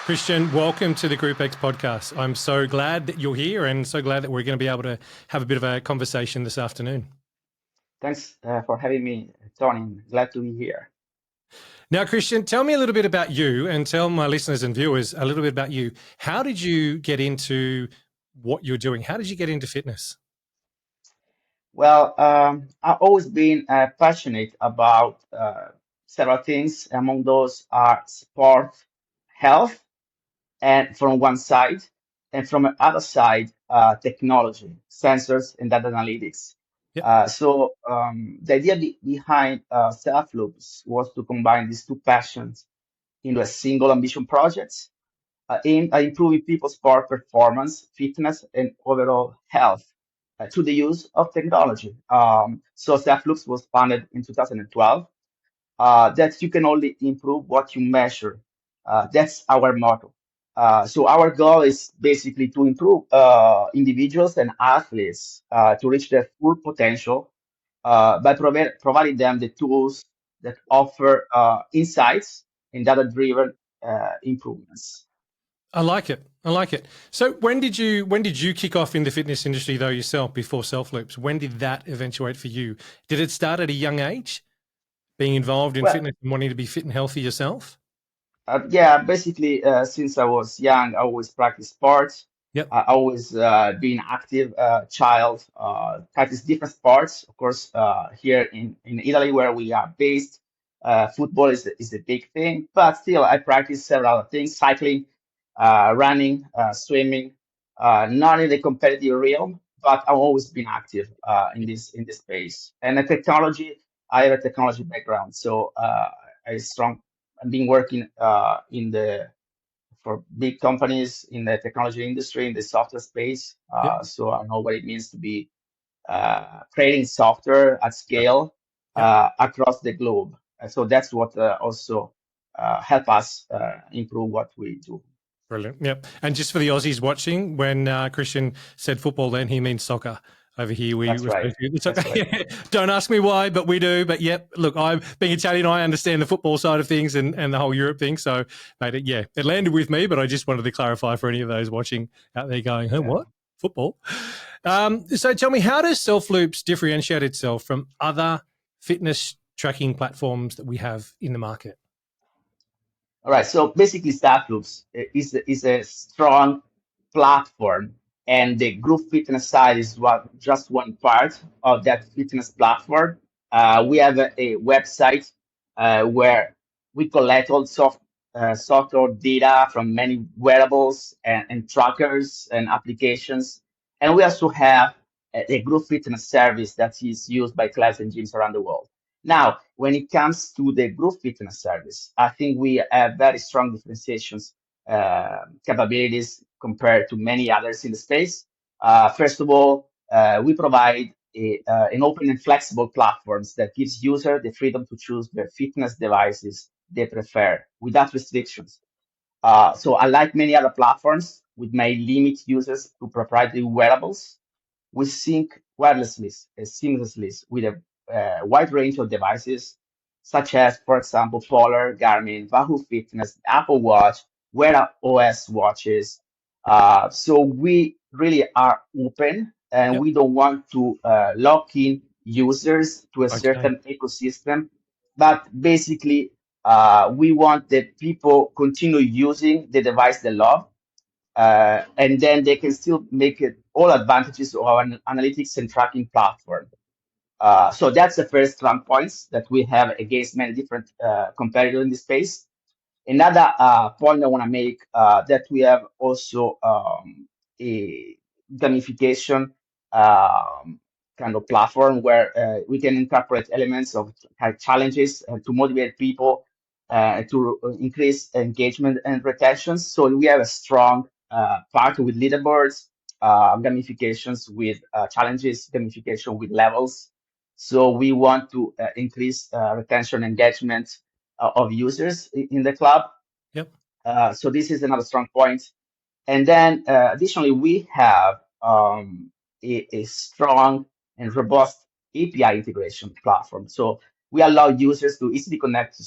Christian, welcome to the GROUPEX podcast. I'm so glad that you're here and so glad that we're going to be able to have a bit of a conversation this afternoon. Thanks for having me, Tony. Glad to be here. Now, Christian, tell me a little bit about you and tell my listeners and viewers a little bit about you. How did you get into what you're doing? How did you get into fitness? Well, I've always been passionate about several things. Among those are sport, health, and from one side, and from the other side, technology, sensors, and data analytics. Yep. The idea behind Selfloops was to combine these two passions into a single ambition project aimed at improving people's sport performance, fitness, and overall health through the use of technology. Selfloops was founded in 2012. That you can only improve what you measure. That's our motto. So our goal is basically to improve individuals and athletes to reach their full potential by providing them the tools that offer insights and data-driven improvements. I like it. I like it. So when did you kick off in the fitness industry though yourself before Selfloops? When did that eventuate for you? Did it start at a young age, being involved in Well, fitness and wanting to be fit and healthy yourself? yeah, basically, since I was young, I always practiced sports. Yep. I always been active child, practice different sports. Of course, here in Italy, where we are based, football is a big thing. But still, I practice several other things: cycling, running, swimming. Not in the competitive realm, but I've always been active in this space. And the technology, I have a technology background, so I strong I've been working for big companies in the technology industry in the software space. Yep. So I know what it means to be creating software at scale Yep. across the globe. So that's what also help us improve what we do. Brilliant. Yep. And just for the Aussies watching, when Christian said football, then he means soccer. Over here, we That's refer right. to it. It's That's okay. right. Don't ask me why, but we do. But yep, look, I'm being Italian. I understand the football side of things and the whole Europe thing. So, mate, it landed with me. But I just wanted to clarify for any of those watching out there, going, "Huh, Yeah. what football?" So, tell me, how does Selfloops differentiate itself from other fitness tracking platforms that we have in the market? All right. So basically, Selfloops is a strong platform, and the group fitness side is just one part of that fitness platform. We have a website where we collect all software data from many wearables and trackers and applications, and we also have a group fitness service that is used by clubs and gyms around the world. Now, when it comes to the group fitness service, I think we have very strong differentiations capabilities compared to many others in the space. First of all, we provide an open and flexible platforms that gives user the freedom to choose the fitness devices they prefer without restrictions. So unlike many other platforms, we may limit users to proprietary wearables. We sync wirelessly, seamlessly with a wide range of devices, such as, for example, Polar, Garmin, Wahoo Fitness, Apple Watch, Wear OS watches. So we really are open, and Yep. we don't want to lock in users to a Okay. certain ecosystem, but basically, we want that people continue using the device they love, and then they can still make it all advantages of our analytics and tracking platform. So that's the first strong points that we have against many different competitors in this space. Another point I want to make that we have also a gamification kind of platform where we can incorporate elements of challenges to motivate people to increase engagement and retention. So we have a strong part with leaderboards, gamifications with challenges, gamification with levels. So we want to increase retention engagement of users in the club. Yep. So this is another strong point. And then additionally, we have a strong and robust API integration platform. So we allow users to easily connect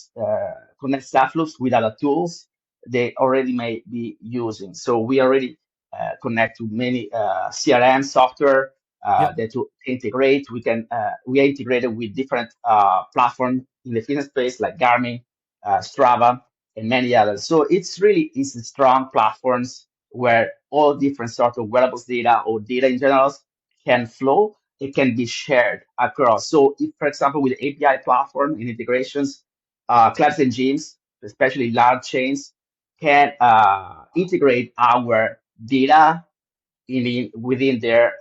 Selfloops with other tools they already may be using. So we already connect to many CRM software Yep. that to integrate. We are integrated with different platforms in the fitness space like Garmin, Strava, and many others. So it's strong platforms where all different sort of wearables data or data in general can flow. It can be shared across. So if, for example, with API platform and integrations, clubs and gyms, especially large chains, can integrate our data within their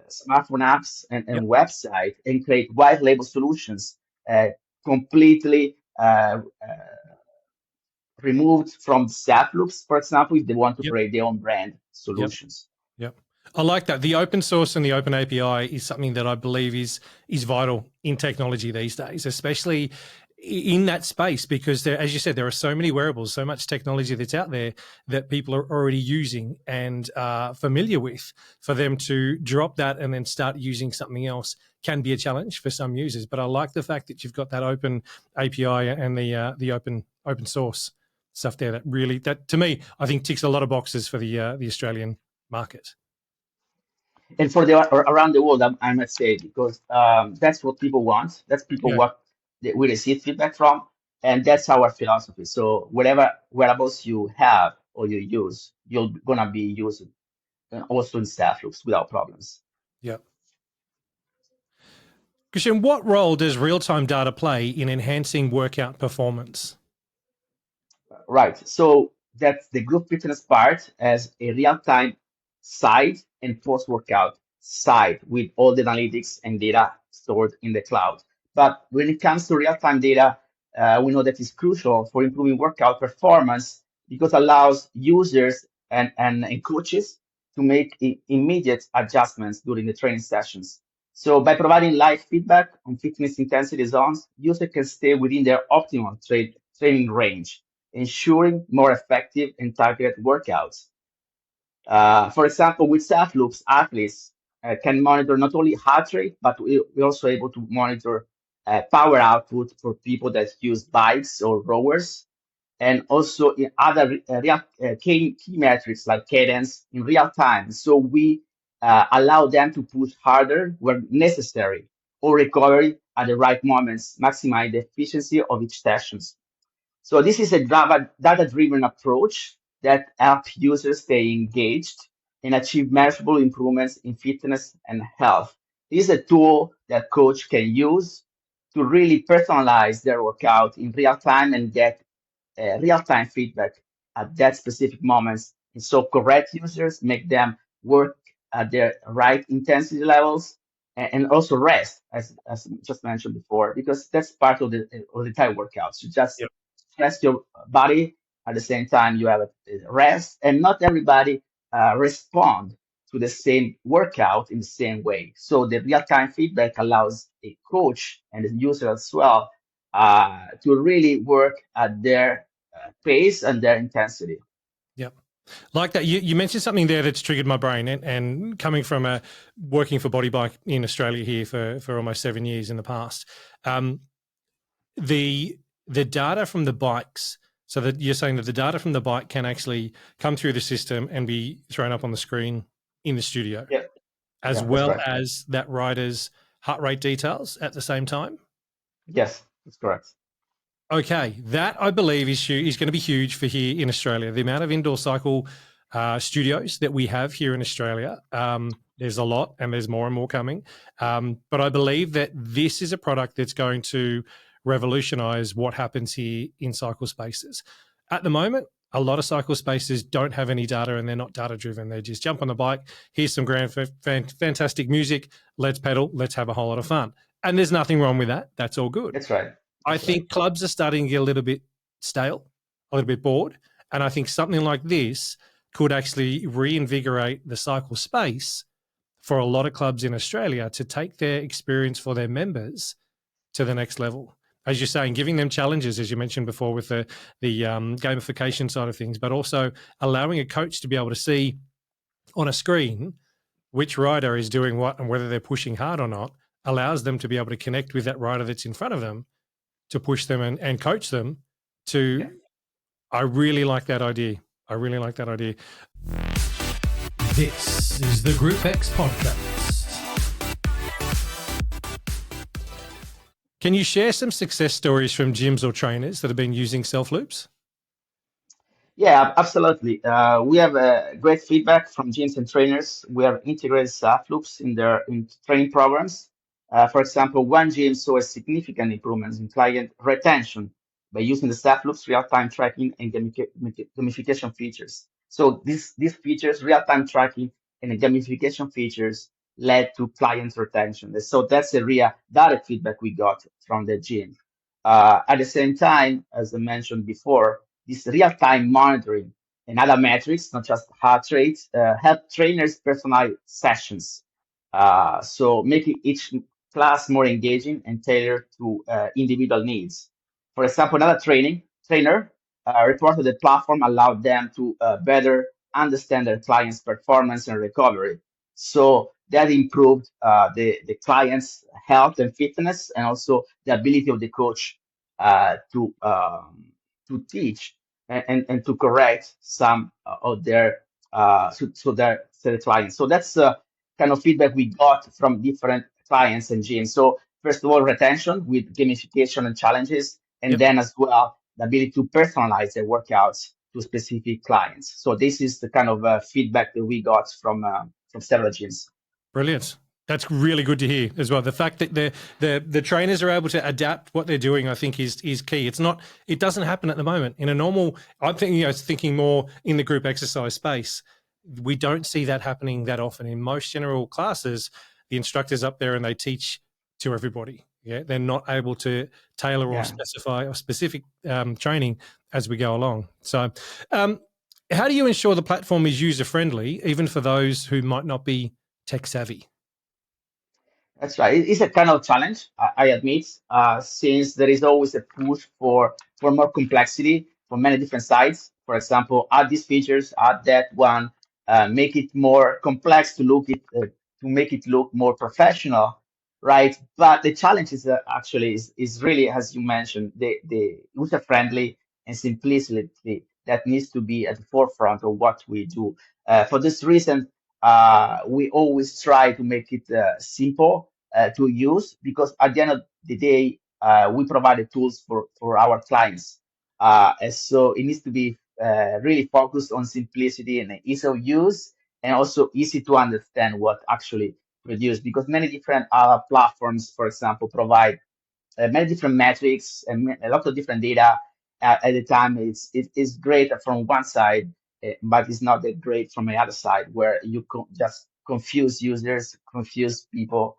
smartphone apps and Yep. website and create white label solutions uh, completely removed from Selfloops, for example, if they want to Yep. create their own brand Yep. solutions. Yep. I like that. The open source and the open API is something that I believe is vital in technology these days, especially in that space, because there, as you said, there are so many wearables, so much technology that's out there that people are already using and familiar with. For them to drop that and then start using something else can be a challenge for some users. But I like the fact that you've got that open API and the open source stuff there. That to me, I think ticks a lot of boxes for the Australian market. And for the around the world, I must say, because that's what people want. That's people Yeah. what we receive feedback from, and that's our philosophy. So whatever wearables you have or you use, you're gonna be using also in staff loops without problems. Yeah. Christian, what role does real-time data play in enhancing workout performance? Right. So that's the group fitness part as a real-time side and post-workout side with all the analytics and data stored in the cloud. But when it comes to real-time data, we know that is crucial for improving workout performance because it allows users and coaches to make immediate adjustments during the training sessions. So by providing live feedback on fitness intensity zones, users can stay within their optimal training range, ensuring more effective and targeted workouts. For example, with self loops, athletes can monitor not only heart rate, but we're also able to monitor power output for people that use bikes or rowers, and also in other real key metrics like cadence in real time. So we allow them to push harder when necessary or recovery at the right moments, maximize the efficiency of each sessions. So this is a data-driven approach that helps users stay engaged and achieve measurable improvements in fitness and health. This is a tool that coach can use to really personalize their workout in real time and get real-time feedback at that specific moments. And so correct users, make them work at their right intensity levels and also rest, as just mentioned before, because that's part of the entire workout. So just Yep. stress your body at the same time you have a rest, and not everybody respond to the same workout in the same way. So the real-time feedback allows a coach and the user as well to really work at their pace and their intensity. Yep. Like that, you mentioned something there that's triggered my brain, and coming from working for Body Bike in Australia here for almost 7 years in the past, um, the data from the bikes. So that you're saying that the data from the bike can actually come through the system and be thrown up on the screen in the studio, Yeah, as yeah, that's well right. as that rider's heart rate details at the same time. Yes, that's correct. Okay, that I believe is going to be huge for here in Australia. The amount of indoor cycle studios that we have here in Australia, there's a lot, and there's more and more coming. But I believe that this is a product that's going to revolutionise what happens here in cycle spaces. At the moment, a lot of cycle spaces don't have any data, and they're not data driven. They just jump on the bike. Here's some fantastic music. Let's pedal. Let's have a whole lot of fun. And there's nothing wrong with that. That's all good. That's right. I That's right. think clubs are starting to get a little bit stale, a little bit bored. And I think something like this could actually reinvigorate the cycle space for a lot of clubs in Australia to take their experience for their members to the next level. As you're saying, giving them challenges, as you mentioned before, with the gamification side of things, but also allowing a coach to be able to see on a screen which rider is doing what and whether they're pushing hard or not, allows them to be able to connect with that rider that's in front of them to push them and coach them Yeah. to I really like that idea. I really like that idea. This is the GROUPEX podcast. Can you share some success stories from gyms or trainers that have been using Selfloops? Yeah, absolutely. We have great feedback from gyms and trainers. We have integrated staff loops in their training programs. For example, one gym saw a significant improvements in client retention by using the staff loops, real-time tracking, and gamification features. So these features, real-time tracking and the gamification features, led to client retention. So that's a real direct feedback we got from the gym. At the same time, as I mentioned before, this real-time monitoring and other metrics, not just heart rate, help trainers personalize sessions. So making each class more engaging and tailored to individual needs. For example, another trainer reported the platform allowed them to better understand their clients' performance and recovery. So that improved the client's health and fitness, and also the ability of the coach to teach and to correct some of their their clients. So that's kind of feedback we got from different clients and gyms. So first of all, retention with gamification and challenges, and Yep. then as well the ability to personalize their workouts to specific clients. So this is the kind of feedback that we got from several gyms. Brilliant. That's really good to hear as well. The fact that the trainers are able to adapt what they're doing, I think, is key. It doesn't happen at the moment. In a normal, I'm thinking more in the group exercise space. We don't see that happening that often. In most general classes, the instructor's up there and they teach to everybody. Yeah, they're not able to tailor or Yeah. specify or specific training as we go along. So, how do you ensure the platform is user friendly, even for those who might not be tech savvy? That's right. It's a kind of challenge, I admit, since there is always a push for more complexity from many different sides. For example, add these features, add that one, make it more complex to make it look more professional, right? But the challenge is actually is really, as you mentioned, the user friendly and simplicity that needs to be at the forefront of what we do. For this reason, we always try to make it simple to use, because at the end of the day, we provide the tools for our clients. And so it needs to be really focused on simplicity and ease of use, and also easy to understand what actually produced, because many different other platforms, for example, provide many different metrics and a lot of different data at the time. It is great from one side, but it's not that great from the other side, where you just confuse users, confuse people.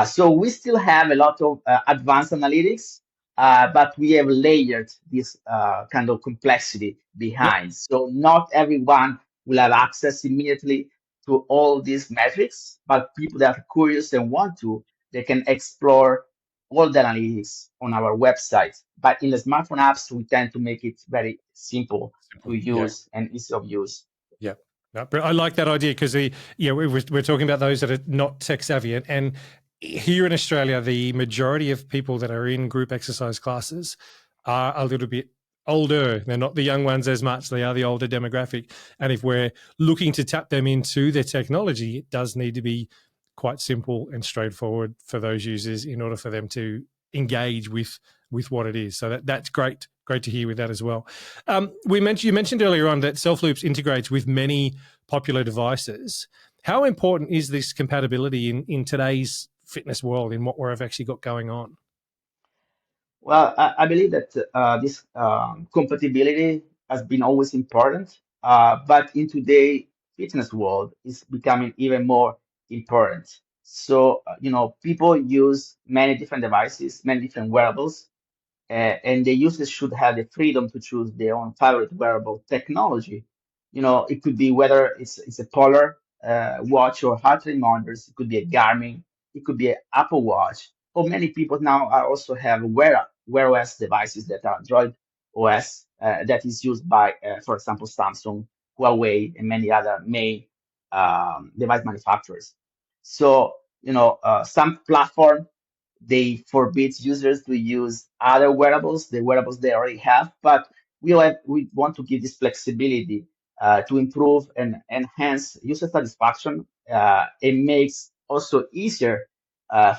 So we still have a lot of advanced analytics, but we have layered this kind of complexity Yep. behind. So not everyone will have access immediately to all these metrics, but people that are curious and want to, they can explore all the analytics on our website. But in the smartphone apps, we tend to make it very simple to Simple. Yeah. use and easy of use. Yeah. No, but I like that idea because we're talking about those that are not tech savvy, and here in Australia, the majority of people that are in group exercise classes are a little bit older. They're not the young ones as much. They are the older demographic. And if we're looking to tap them into their technology, it does need to be quite simple and straightforward for those users in order for them to engage with what it is. So that's great to hear with that as well. You mentioned earlier on that Selfloops integrates with many popular devices. How important is this compatibility in today's fitness world, in what we've actually got going on? Well, I believe that this compatibility has been always important, but in today's fitness world, it's becoming even more important. So, people use many different devices, many different wearables, and the users should have the freedom to choose their own favorite wearable technology. It could be whether it's a Polar watch or heart rate monitors. It could be a Garmin. It could be an Apple Watch. Or many people now are also have Wear OS devices that are Android OS that is used by, for example, Samsung, Huawei, and many other main device manufacturers. So, some platform, they forbid users to use other wearables, the wearables they already have. But we want to give this flexibility to improve and enhance user satisfaction. It makes also easier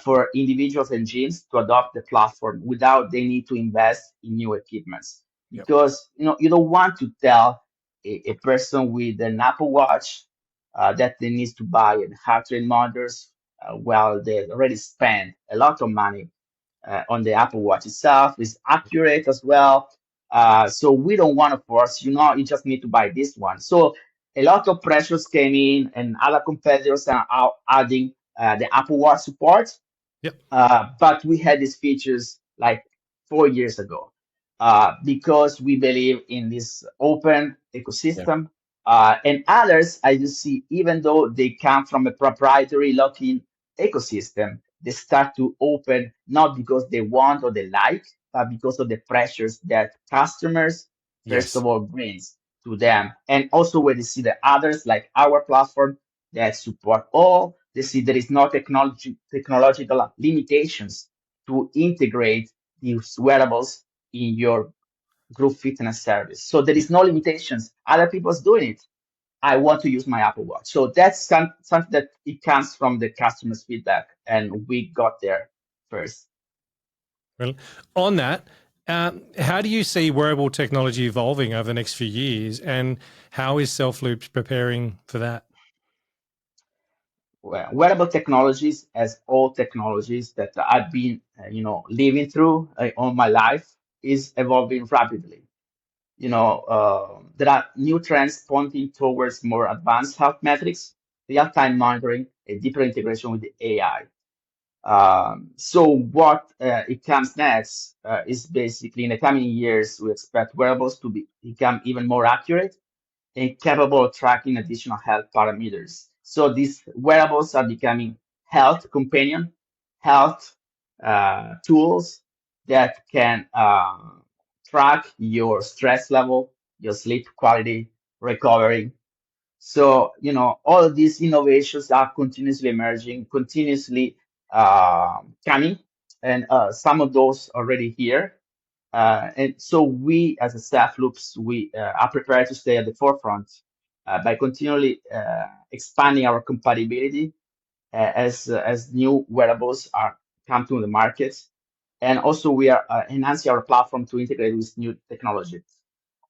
for individuals and gyms to adopt the platform without they need to invest in new equipments. Yep. Because you don't want to tell a person with an Apple Watch that they need to buy a heart rate monitors while they already spend a lot of money on the Apple Watch itself. Is accurate as well. So we don't want to force you just need to buy this one. So a lot of pressures came in, and other competitors are adding the Apple Watch support. Yep. But we had these features like 4 years ago because we believe in this open Yeah. ecosystem. And others, as you see, even though they come from a proprietary lock-in ecosystem, they start to open not because they want or they like, but because of the pressures that customers, first Yes. of all, brings to them. And also where they see the others, like our platform, that support all. They see there is no technological limitations to integrate these wearables in your group fitness service. So there is no limitations. Other people's doing it. I want to use my Apple Watch. So that's something that it comes from the customer's feedback, and we got there first. Well, on that, how do you see wearable technology evolving over the next few years, and how is Selfloops preparing for that? Well, wearable technologies, as all technologies that I've been, living through all my life, is evolving rapidly. There are new trends pointing towards more advanced health metrics, real-time monitoring, a deeper integration with the AI. So what it comes next is basically in the coming years, we expect wearables to become even more accurate and capable of tracking additional health parameters. So these wearables are becoming health companion, health tools that can track your stress level, your sleep quality, recovery. So, all of these innovations are continuously emerging, continuously coming, and some of those already here. And so we, as a staff loops, we are prepared to stay at the forefront by continually expanding our compatibility as new wearables are come to the market, and also we are enhancing our platform to integrate with new technology.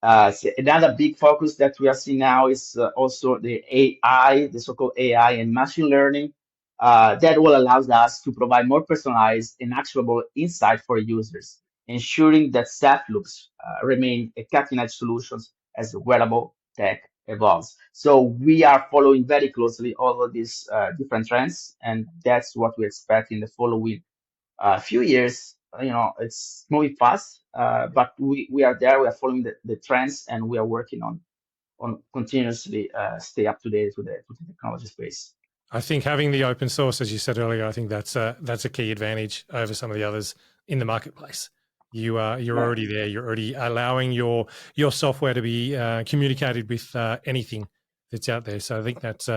So another big focus that we are seeing now is also the AI, the so-called AI and machine learning, that will allow us to provide more personalized and actionable insight for users, ensuring that staff loops remain a cutting-edge solutions as wearable tech evolves. So we are following very closely all of these different trends, and that's what we expect in the following few years. It's moving fast, but we are there. We are following the trends, and we are working on continuously stay up to date with the technology space. I think having the open source, as you said earlier, I think that's a key advantage over some of the others in the marketplace. You're already there. You're already allowing your software to be communicated with anything that's out there. So I think that's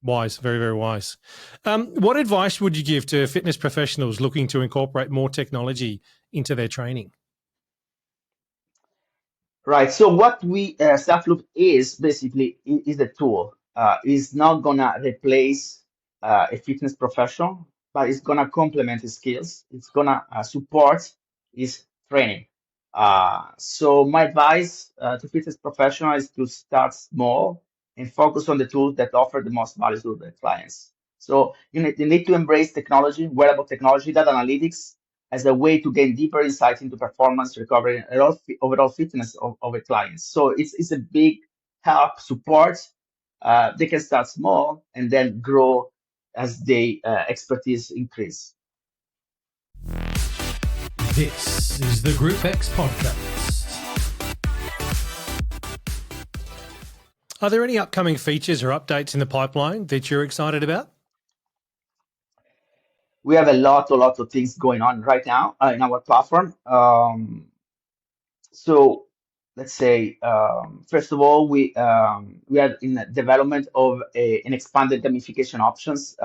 wise, very, very wise. What advice would you give to fitness professionals looking to incorporate more technology into their training? Right. So what we Selfloop is basically is a tool. It's not gonna replace a fitness professional, but it's gonna complement his skills. It's gonna support his training. So my advice to fitness professionals is to start small and focus on the tools that offer the most value to their clients. So you need to embrace technology, wearable technology, data analytics, as a way to gain deeper insight into performance, recovery, and overall fitness of a client. So it's a big help, support. They can start small and then grow as their expertise increase. This is the GROUPEX podcast. Are there any upcoming features or updates in the pipeline that you're excited about? We have a lot of things going on right now in our platform. So let's say, first of all, we are in the development of an expanded gamification options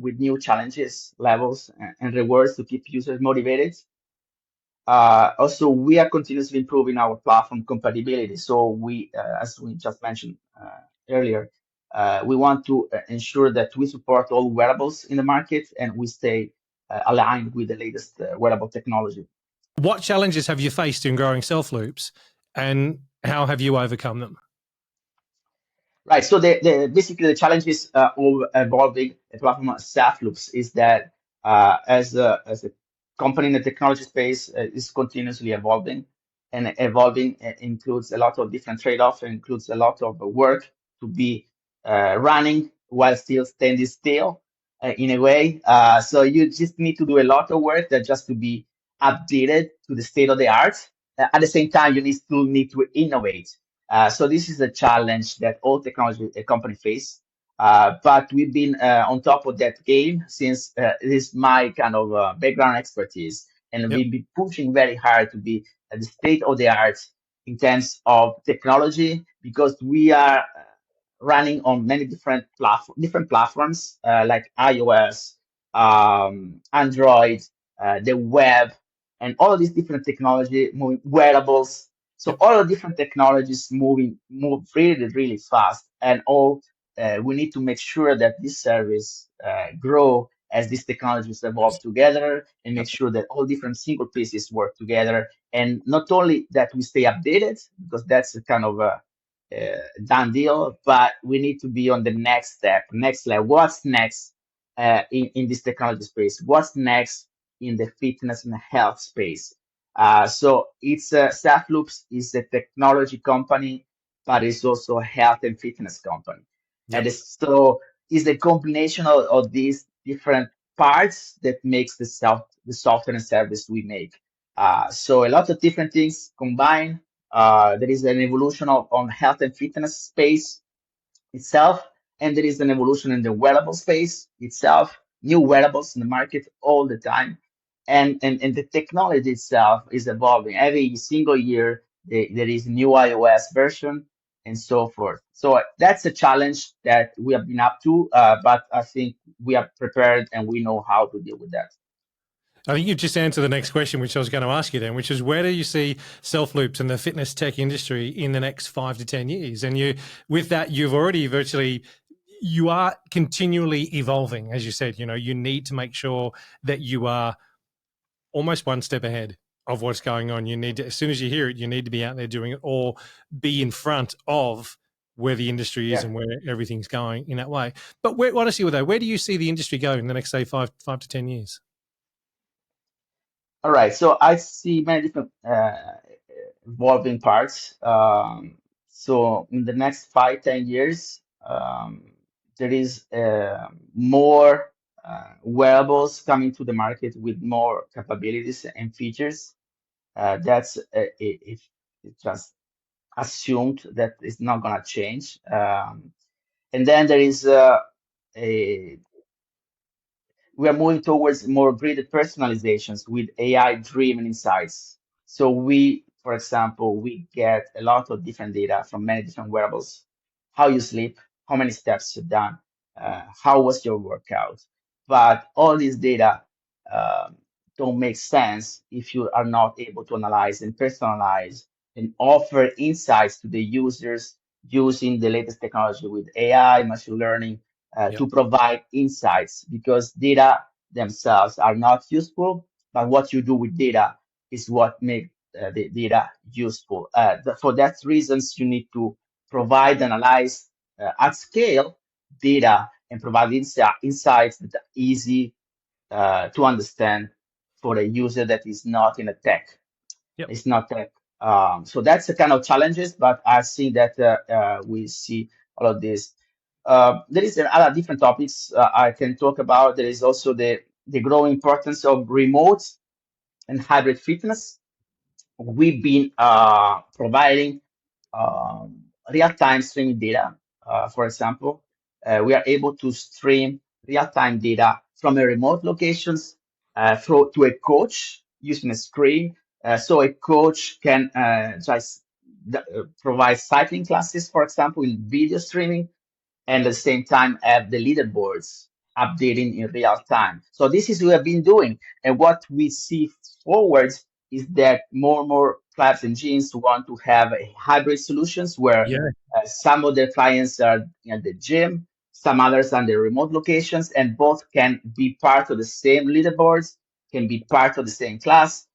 with new challenges, levels, and rewards to keep users motivated. Also, we are continuously improving our platform compatibility. So we, as we just mentioned earlier, we want to ensure that we support all wearables in the market and we stay aligned with the latest wearable technology. What challenges have you faced in growing Selfloops, and how have you overcome them? Right. So basically the challenges of evolving a platform like Selfloops is that as a company in the technology space is continuously evolving, and evolving includes a lot of different trade-offs, includes a lot of work to be running while still standing still in a way. So you just need to do a lot of work that just to be updated to the state of the art. At the same time, you still need to innovate, so this is a challenge that all technology company face. But we've been on top of that game since it is my kind of background expertise, and Yep. we've been pushing very hard to be at the state of the art in terms of technology because we are running on many different platforms like iOS, Android, the web, and all of these different technology, wearables. So Yep. all the different technologies move really, really fast, and all we need to make sure that this service grow as these technologies evolve together, and make Yep. sure that all different single pieces work together. And not only that we stay updated, because that's a kind of a done deal, but we need to be on the next step, next level. What's next in this technology space? What's next in the fitness and health space? So it's Selfloops is a technology company, but it's also a health and fitness company. And Yep. so it's the combination of these different parts that makes the software and service we make. So a lot of different things combined. There is an evolution on health and fitness space itself, and there is an evolution in the wearable space itself, new wearables in the market all the time. And the technology itself is evolving. Every single year, there is a new iOS version and so forth. So that's a challenge that we have been up to, but I think we are prepared and we know how to deal with that. I think you've just answered the next question, which I was going to ask you then, which is where do you see Selfloops and the fitness tech industry in the next 5 to 10 years? And with that, you've already you are continually evolving. As you said, you need to make sure that you are almost one step ahead of what's going on. You need to, as soon as you hear it, you need to be out there doing it or be in front of where the industry is Yeah. and where everything's going in that way. But honestly, where do you see the industry going in the next, say, 5 to 10 years? All right, so I see many different evolving parts. So in the next 5, 10 years, there is more wearables coming to the market with more capabilities and features. That's if it's just assumed that it's not gonna change. And then there is a we are moving towards more graded personalizations with AI-driven insights. So we, for example, we get a lot of different data from many different wearables, how you sleep, how many steps you've done, how was your workout. But all these data um, don't make sense if you are not able to analyze and personalize and offer insights to the users using the latest technology with AI, machine learning, Yep. to provide insights because data themselves are not useful, but what you do with data is what makes the data useful. For that reasons, you need to provide, analyze at scale data and provide insights that are easy to understand for a user that is not in a tech. Yep. It's not tech. So that's the kind of challenges, but I see that we see all of this. There is other different topics I can talk about. There is also the growing importance of remote and hybrid fitness. We've been providing real-time streaming data. For example, we are able to stream real-time data from a remote locations to a coach using a screen. So a coach can just provide cycling classes, for example, in video streaming, and at the same time have the leaderboards updating in real time. So this is what we have been doing. And what we see forward is that more and more clubs and gyms want to have a hybrid solutions where Yeah. some of their clients are at the gym, some others are in the remote locations, and both can be part of the same leaderboards, can be part of the same class,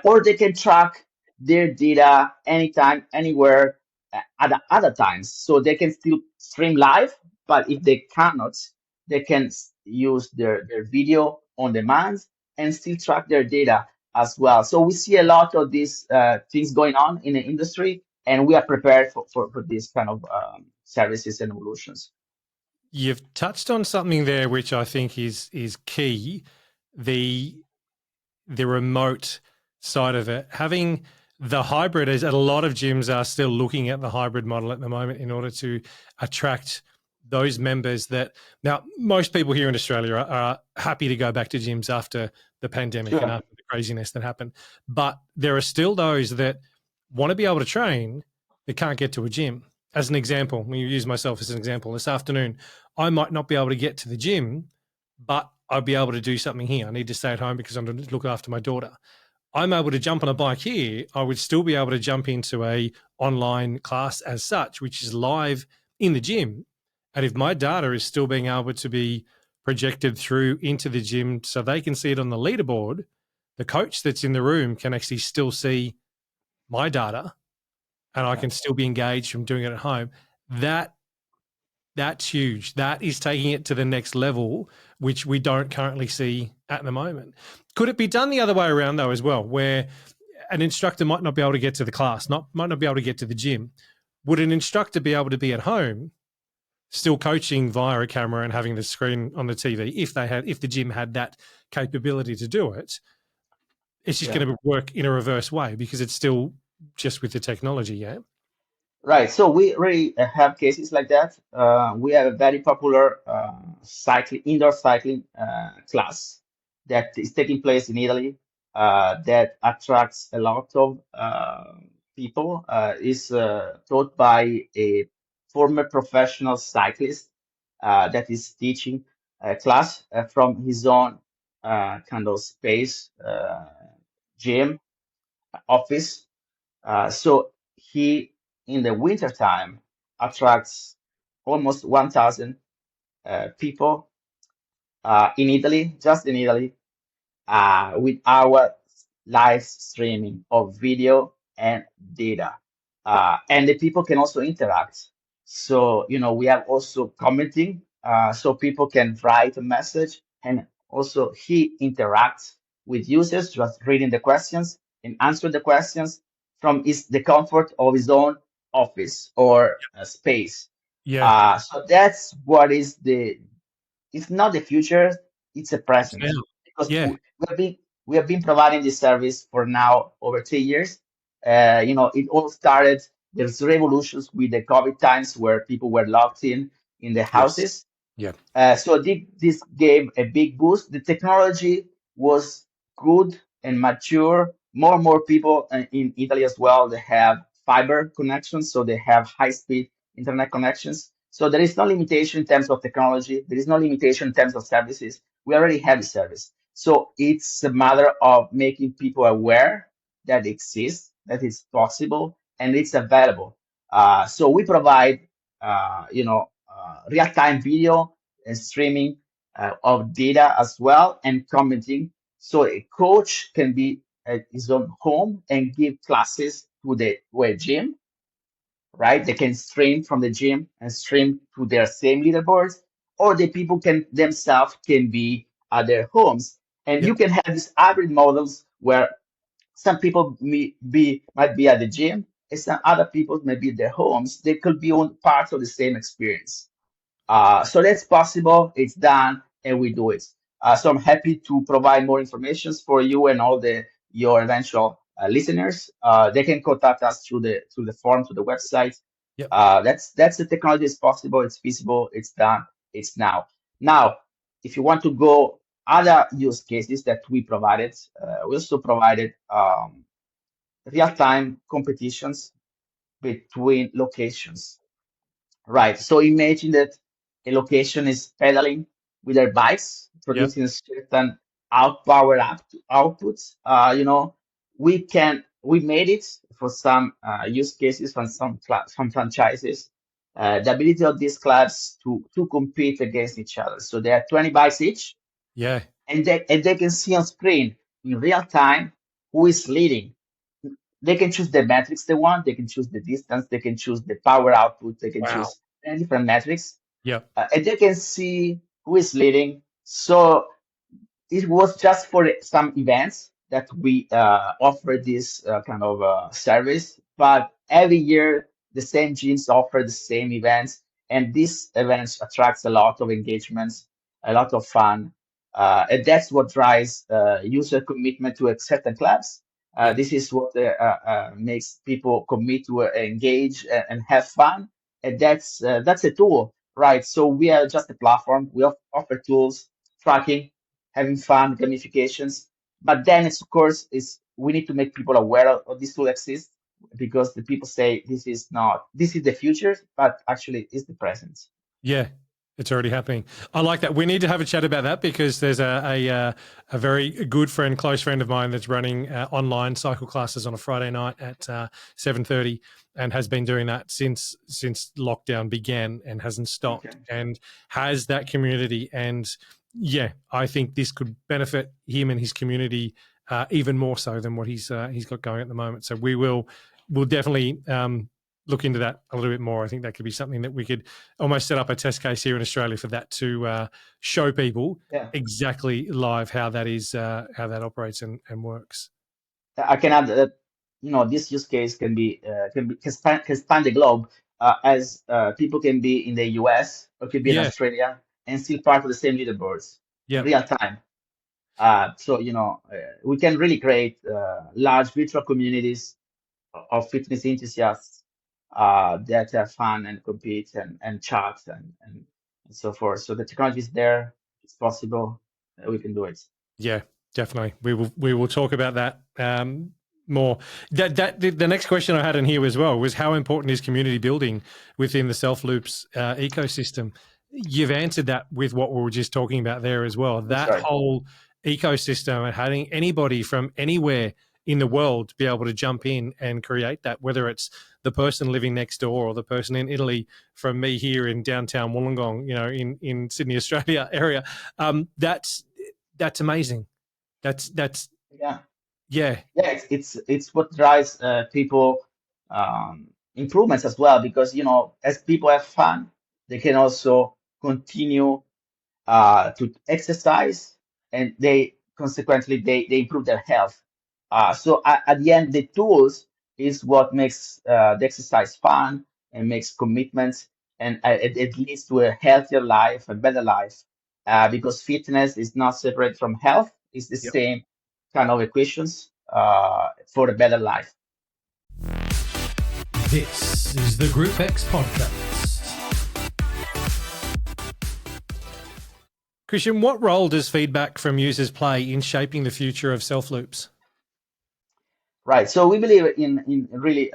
or they can track their data anytime, anywhere, at the other times. So they can still stream live, but if they cannot, they can use their video on demand and still track their data as well. So we see a lot of these things going on in the industry, and we are prepared for these kind of services and evolutions. You've touched on something there which I think is key, the remote side of it. Having the hybrid, is a lot of gyms are still looking at the hybrid model at the moment in order to attract those members that now most people here in Australia are happy to go back to gyms after the pandemic and Sure. after the craziness that happened. But there are still those that want to be able to train that can't get to a gym. As an example, we use myself as an example. This afternoon, I might not be able to get to the gym, but I'll be able to do something here. I need to stay at home because I'm going to look after my daughter. I'm able to jump on a bike here. I would still be able to jump into a online class as such, which is live in the gym. And if my data is still being able to be projected through into the gym so they can see it on the leaderboard, the coach that's in the room can actually still see my data and I can still be engaged from doing it at home. That's huge. That is taking it to the next level, which we don't currently see at the moment. Could it be done the other way around, though, as well, where an instructor might not be able to get to the class, might not be able to get to the gym? Would an instructor be able to be at home, still coaching via a camera and having the screen on the TV if the gym had that capability to do it? It's just going to work in a reverse way because it's still just with the technology, yeah? Right. So we really have cases like that. We have a very popular indoor cycling class that is taking place in Italy that attracts a lot of people. Is taught by a former professional cyclist that is teaching a class from his own kind of space, gym, office. So he, in the wintertime, attracts almost 1,000 people in Italy, just in Italy, with our live streaming of video and data. And the people can also interact. So, we have also commenting, so people can write a message, and also he interacts with users, just reading the questions and answer the questions from the comfort of his own office or space. Yeah. So that's what is it's not the future, it's a It's now. present, because Yeah. we have been providing this service for now over 3 years. It all started, there's revolutions with the COVID times where people were locked in the Yes. houses. Yeah. So this gave a big boost. The technology was good and mature. More and more people in Italy as well, they have fiber connections, so they have high-speed internet connections. So there is no limitation in terms of technology. There is no limitation in terms of services. We already have the service. So it's a matter of making people aware that it exists, that it's possible, and it's available. So we provide, real-time video and streaming of data as well, and commenting. So a coach can be at his own home and give classes to a gym, right? They can stream from the gym and stream to their same leaderboards, or the people can themselves can be at their homes. And you Yep. can have these hybrid models where some people might be at the gym, and some other people may be at their homes. They could be on parts of the same experience. So that's possible. It's done, and we do it. So I'm happy to provide more information for you and all your eventual listeners. They can contact us through the form, to the website. Yep. That's the technology is possible. It's feasible. It's done. It's now. Now, if you want to go other use cases that we also provided real-time competitions between locations. Right. So imagine that a location is pedaling with their bikes, Yep. producing a certain outpower outputs. we made it for some use cases from some franchises. The ability of these clubs to compete against each other. So they are 20 bikes each, Yeah. and they can see on screen in real time who is leading. They can choose the metrics they want. They can choose the distance. They can choose the power output. They can Wow. choose many different metrics, Yep. and they can see who is leading. So it was just for some events that we offer this kind of service, but every year the same gyms offer the same events, and these events attracts a lot of engagements, a lot of fun, and that's what drives user commitment to a certain clubs. Yep. This is what makes people commit to engage and have fun, and that's a tool, right? So we are just a platform. We offer tools, tracking, having fun, gamifications. But then it's of course is we need to make people aware of this tool exists, because the people say this is the future, but actually it's the present. Yeah, it's already happening. I like that. We need to have a chat about that because there's a very good friend, close friend of mine that's running online cycle classes on a Friday night at 7:30, and has been doing that since lockdown began and hasn't stopped, Okay. and has that community. And yeah, I think this could benefit him and his community even more so than what he's got going at the moment. So we'll definitely look into that a little bit more. I think that could be something that we could almost set up a test case here in Australia for that to show people Yeah. exactly live how that is, how that operates and works. I can add that this use case can span the globe, as people can be in the US or could be in Yeah. Australia and still part of the same leaderboards in Yep. real time. So we can really create large virtual communities of fitness enthusiasts that have fun and compete and chat and so forth. So the technology is there, it's possible, we can do it. Yeah, definitely. We will talk about that more. The next question I had in here as well was how important is community building within the Selfloops ecosystem? You've answered that with what we were just talking about there as well. That's That right. whole ecosystem and having anybody from anywhere in the world to be able to jump in and create that, whether it's the person living next door or the person in Italy from me here in downtown Wollongong, in Sydney, Australia area. That's amazing. That's Yeah. yeah. Yeah, it's what drives people improvements as well, because as people have fun, they can also continue to exercise, and they consequently they improve their health. So at the end, the tools is what makes the exercise fun and makes commitments, and it leads to a healthier life, a better life, because fitness is not separate from health. It's the Yep. same kind of equations for a better life. This is the GROUPEX podcast. Christian, what role does feedback from users play in shaping the future of Selfloops? Right. So we believe in really,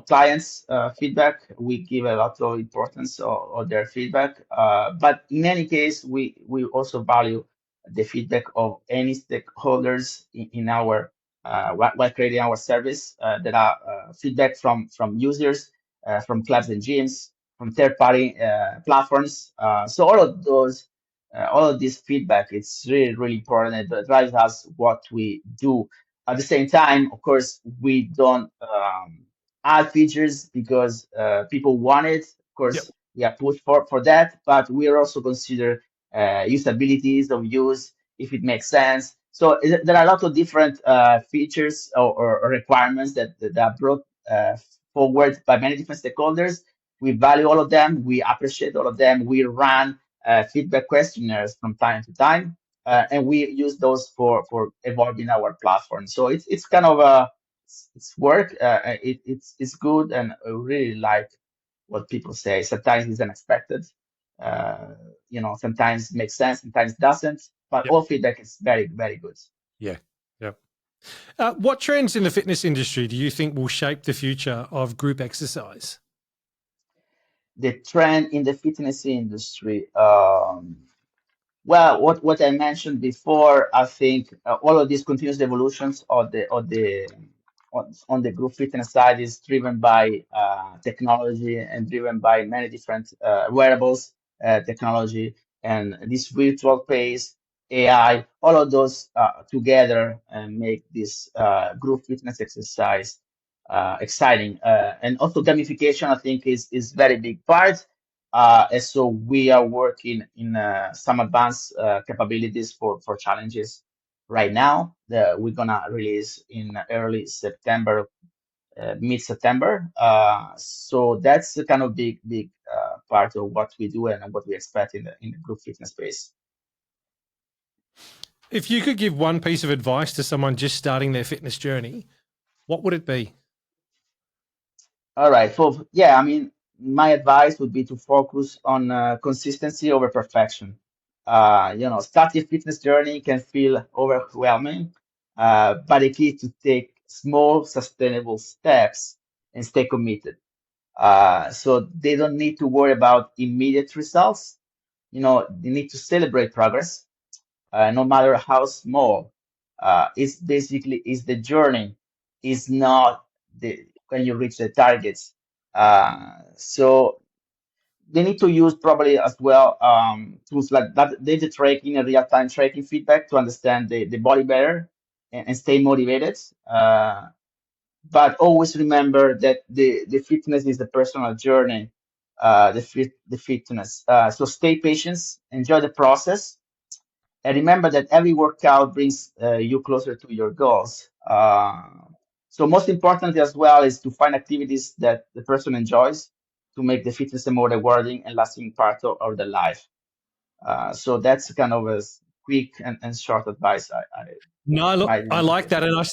clients' feedback. We give a lot of importance of their feedback. But in any case, we also value the feedback of any stakeholders in our while creating our service. That are feedback from users, from clubs and gyms, from third-party platforms. So all of this feedback, it's really really important. It drives us what we do. At the same time, of course, we don't add features because people want it. Of Yep. course, we are pushed for that, but we are also consider usabilities of use if it makes sense. So there are a lot of different features or requirements that are brought forward by many different stakeholders. We value all of them. We appreciate all of them. We run feedback questionnaires from time to time, and we use those for evolving our platform. So it's kind of it's work. It's good, and I really like what people say. Sometimes it's unexpected. Sometimes it makes sense, sometimes it doesn't. But Yep. all feedback is very very good. Yeah. Yep. What trends in the fitness industry do you think will shape the future of group exercise? The trend in the fitness industry. Well, what I mentioned before, I think all of these continuous evolutions on the group fitness side is driven by technology and driven by many different wearables technology and this virtual pace, AI, all of those together and make this group fitness exercise exciting. And also gamification, I think, is very big part. And so we are working in some advanced capabilities for challenges right now that we're gonna release in early September, mid-September. So that's the kind of big part of what we do and what we expect in the group fitness space. If you could give one piece of advice to someone just starting their fitness journey, what would it be? All right. So yeah, I mean, my advice would be to focus on consistency over perfection. Start your fitness journey can feel overwhelming, but the key is to take small, sustainable steps and stay committed. So they don't need to worry about immediate results. They need to celebrate progress, no matter how small. It's basically is the journey, is not the when you reach the targets. So they need to use probably as well tools like that data tracking and real-time tracking feedback to understand the body better and stay motivated. But always remember that the fitness is the personal journey, the fitness. So stay patient, enjoy the process, and remember that every workout brings you closer to your goals. So most importantly as well is to find activities that the person enjoys to make the fitness a more rewarding and lasting part of the life. So that's kind of a quick and short advice I No, look, might I want to like give. that, and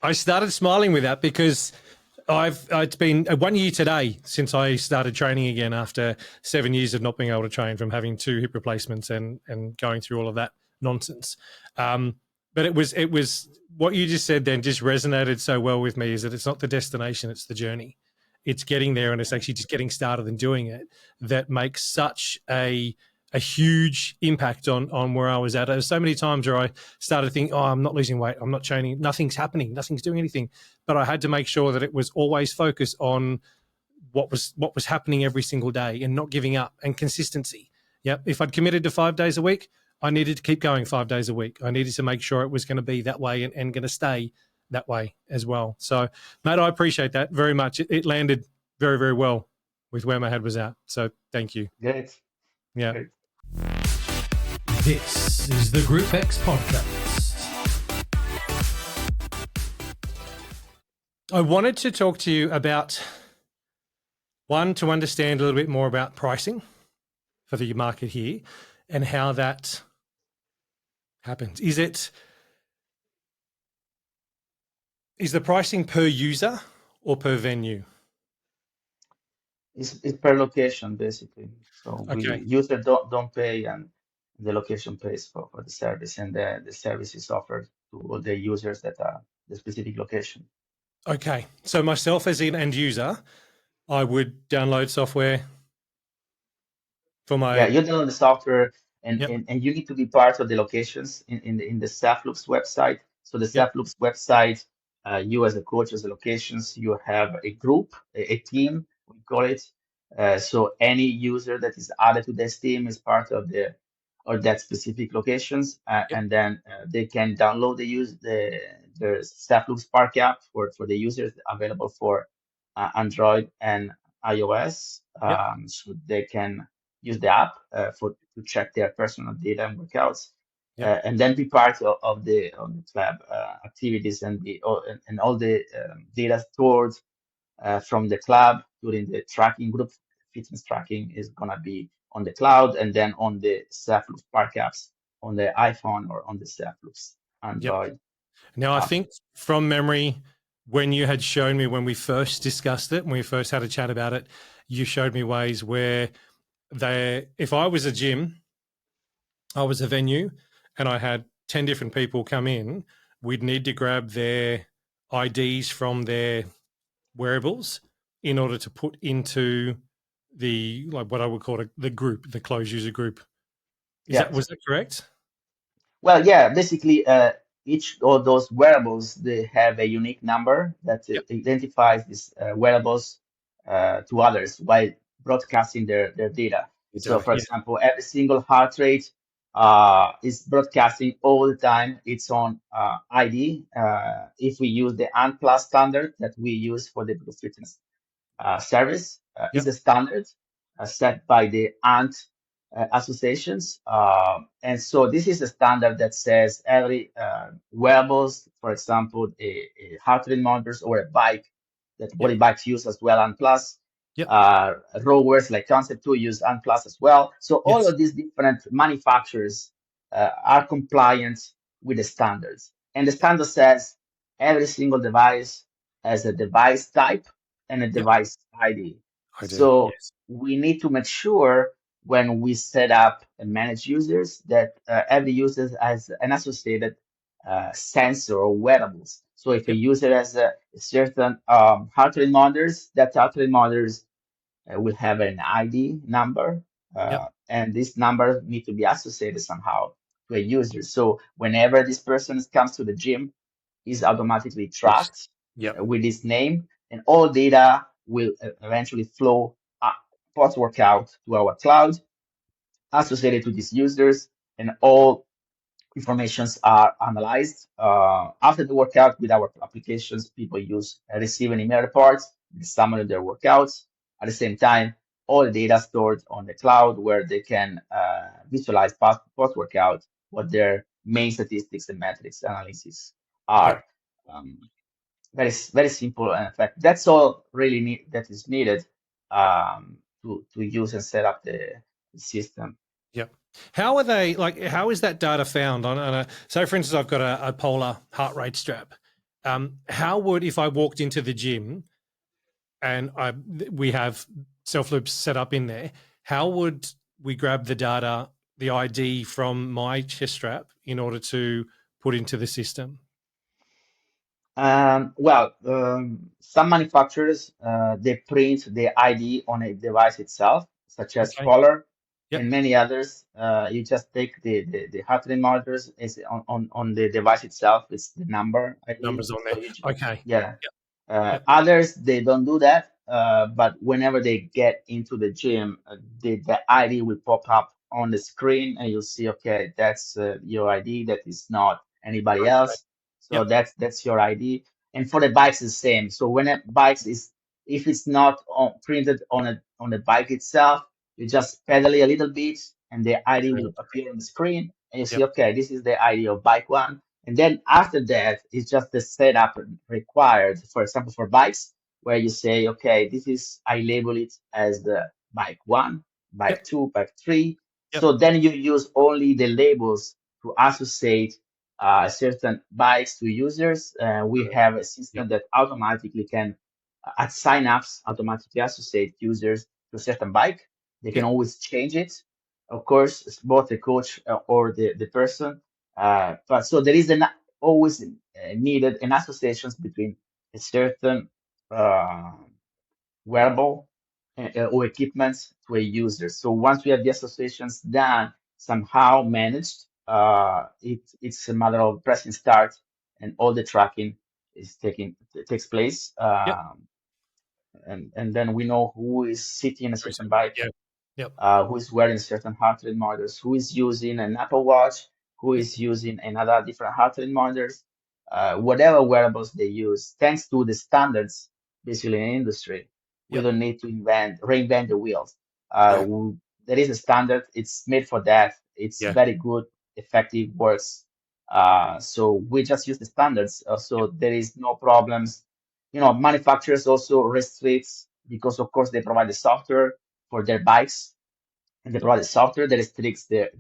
I started smiling with that because it's been 1 year today since I started training again after 7 years of not being able to train from having 2 hip replacements and going through all of that nonsense. But it was what you just said then just resonated so well with me, is that it's not the destination, it's the journey. It's getting there, and it's actually just getting started and doing it that makes such a huge impact on where I was at. There's so many times where I started thinking, oh, I'm not losing weight, I'm not training, nothing's happening, nothing's doing anything. But I had to make sure that it was always focused on what was happening every single day and not giving up, and consistency. Yep. If I'd committed to 5 days a week, I needed to keep going 5 days a week. I needed to make sure it was going to be that way and going to stay that way as well. So, mate, I appreciate that very much. It landed very, very well with where my head was at. So thank you. Great. Yeah. Great. This is the GROUPEX podcast. I wanted to talk to you about, one, to understand a little bit more about pricing for the market here and how that happens. Is the pricing per user or per venue? It's per location basically. So we Okay. user don't pay and the location pays for the service and the service is offered to all the users that are the specific location. Okay. So myself as an end user, I would download software for Yeah, my, you download the software yep, and you need to be part of the locations in the Selfloops website. So the yep, Selfloops website, you as a coach, as the locations, you have a group, a team, we call it. So any user that is added to this team is part of the or that specific locations, yep, and then they can download the Selfloops Spark app for the users available for Android and iOS. yep, So they can use the app to check their personal data and workouts, yep, and then be part of the club activities and all the data stored from the club during the tracking group fitness tracking is gonna be on the cloud and then on the Selfloops Park apps on the iPhone or on the Selfloops yep. Android Now, I app. think from memory, when you had shown me, when we first discussed it, when we first had a chat about it, you showed me ways where if I was a gym, I was a venue, and I had 10 different people come in, we'd need to grab their IDs from their wearables in order to put into the, like what I would call the group, the closed user group Yeah. Was that correct? Well, yeah, basically, each of those wearables, they have a unique number that Yep. identifies these wearables to others while broadcasting their data. The So, data. for Yeah. example, every single heart rate is broadcasting all the time its own ID. If we use the ANT plus standard that we use for the Blue Fitness service is Yep. a standard set by the ANT associations. And so this is a standard that says every wearables, for example, a heart rate monitors or a bike that Yep. body bikes use as well, and plus Yep. rowers like Concept 2 use and plus as well. So all Yes. of these different manufacturers are compliant with the standards. And the standard says every single device has a device type and a Yep. device ID. I do. So Yes. we need to make sure when we set up and manage users that every user has an associated sensor or wearables. So if a Yep. user has a certain heart rate monitors, that heart rate monitors will have an ID number, Yep. and this number need to be associated somehow to a user. So whenever this person comes to the gym, is automatically Yes. tracked Yep. with this name, and all data will eventually flow post workout to our cloud associated to these users, and all informations are analyzed after the workout with our applications. People receive an email reports, the summary of their workouts. At the same time, all the data stored on the cloud where they can visualize post workout what their main statistics and metrics analysis Yep. are. Um, very simple, and in fact, that's all really that is needed to use and set up the system. Yep. How are they like? How is that data found on a? So, for instance, I've got a Polar heart rate strap. How would if I walked into the gym and we have Selfloops set up in there? How would we grab the data, the ID from my chest strap in order to put into the system? Some manufacturers they print the ID on a device itself, such as Okay. Polar, Yep. and many others. You just take the heart rate monitors is on the device itself. It's the number ID. Numbers on So there. Okay. yeah. Yep. Others they don't do that, but whenever they get into the gym, the ID will pop up on the screen, and you'll see, okay, that's your ID. That is not anybody Okay. else. So Yep. that's your ID. And for the bikes, it's the same. So when a bikes is if it's not printed on the bike itself, you just pedal it a little bit, and the ID will appear on the screen, and you see, Yep. okay, this is the ID of bike one. And then after that, it's just the setup required. For example, for bikes, where you say, okay, I label it as the bike one, bike Yep. two, bike three. Yep. So then you use only the labels to associate certain bikes to users. We have a system Yep. that automatically can, at signups, automatically associate users to a certain bike. They can Yep. always change it. Of course, it's both the coach or the person. But so there is always needed an associations between a certain uh, wearable or equipment to a user. So once we have the associations done, somehow managed, it's a matter of pressing start, and all the tracking takes place. Yep. And then we know who is sitting in a certain bike, Yep. Yep. who is wearing certain heart rate monitors, who is using an Apple Watch, who Yep. is using another different heart rate monitors, whatever wearables they use, thanks to the standards basically in the industry. We Yep. don't need to reinvent the wheels. Yeah. There is a standard, it's made for that. It's Yeah. very good, effective, works. So we just use the standards. Yep. So there is no problems. Manufacturers also restricts because of course they provide the software for their bikes, and they provide the software that restricts the